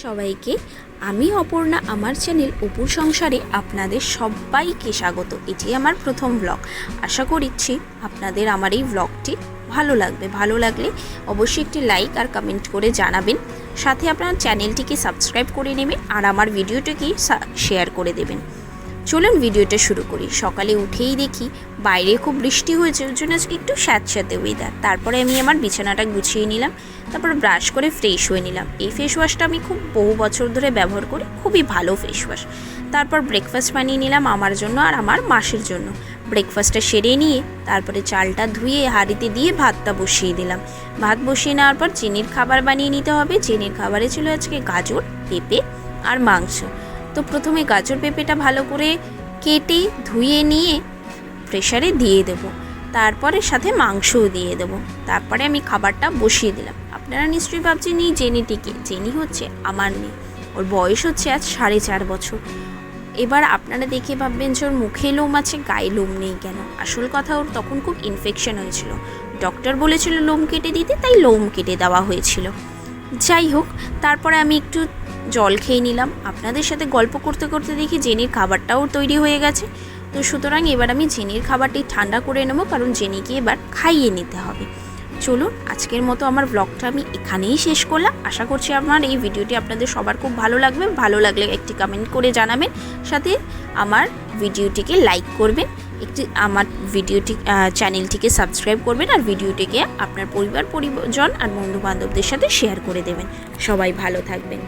সবাইকে আমি অপর্ণা আমার চ্যানেল অপুর সংসারে আপনাদের সবাইকে স্বাগত। এটি আমার প্রথম ব্লগ। আশা করছি আপনাদের আমার এই ব্লগটি ভালো লাগবে। ভালো লাগলে অবশ্যই একটি লাইক আর কমেন্ট করে জানাবেন। সাথে আপনার চ্যানেলটিকে সাবস্ক্রাইব করে নেবেন আর আমার ভিডিওটিকে শেয়ার করে দেবেন। চলুন ভিডিওটা শুরু করি। সকালে উঠেই দেখি বাইরে খুব বৃষ্টি হয়েছে, ওর জন্য আজকে একটু স্যাঁতস্যাঁতে ওয়েদার। তারপরে আমি আমার বিছানাটা গুছিয়ে নিলাম, তারপর ব্রাশ করে ফ্রেশ হয়ে নিলাম। এই ফেস ওয়াশটা আমি খুব বহু বছর ধরে ব্যবহার করি, খুবই ভালো ফেস ওয়াশ। তারপর ব্রেকফাস্ট বানিয়ে নিলাম আমার জন্য আর আমার মাসের জন্য। ব্রেকফাস্টটা সেরে নিয়ে তারপরে চালটা ধুয়ে হাঁড়িতে দিয়ে ভাতটা বসিয়ে দিলাম। ভাত বসিয়ে নেওয়ার পর চিনির খাবার বানিয়ে নিতে হবে। চিনির খাবারে ছিল আজকে গাজর, পেঁপে আর মাংস। তো প্রথমে গাজর পেঁপেটা ভালো করে কেটে ধুয়ে নিয়ে প্রেসারে দিয়ে দেব, তারপরে সাথে মাংসও দিয়ে দেব। তারপরে আমি খাবারটা বসিয়ে দিলাম। আপনারা নিশ্চয়ই ভাবছেন এই জেনিটিকে, জেনি হচ্ছে আমার মেয়ে, ওর বয়স হচ্ছে আজ 4.5 বছর। এবার আপনারা দেখে ভাববেন যে ওর মুখে লোম আছে, গায়ে লোম নেই কেন। আসল কথা, ওর তখন খুব ইনফেকশন হয়েছিল, ডক্টর বলেছিল লোম কেটে দিতে, তাই লোম কেটে দেওয়া হয়েছিল। যাই হোক, তারপরে আমি একটু জল খেয়ে নিলাম। আপনাদের সাথে গল্প করতে করতে দেখি জেনির খাবারটাও তৈরি হয়ে গেছে। তো সুতরাং এবার আমি জেনির খাবারটি ঠান্ডা করে নেব, কারণ জেনিকে এবার খাইয়ে নিতে হবে। চলুন, আজকের মতো আমার ব্লগটা আমি এখানেই শেষ করলাম। আশা করছি আমার এই ভিডিওটি আপনাদের সবার খুব ভালো লাগবে। ভালো লাগলে একটি কমেন্ট করে জানাবেন, সাথে আমার ভিডিওটিকে লাইক করবেন, আমার চ্যানেলটিকে সাবস্ক্রাইব করবেন আর ভিডিওটিকে আপনার পরিজন আর বন্ধু বান্ধবদের সাথে শেয়ার করে দেবেন। সবাই ভালো থাকবেন।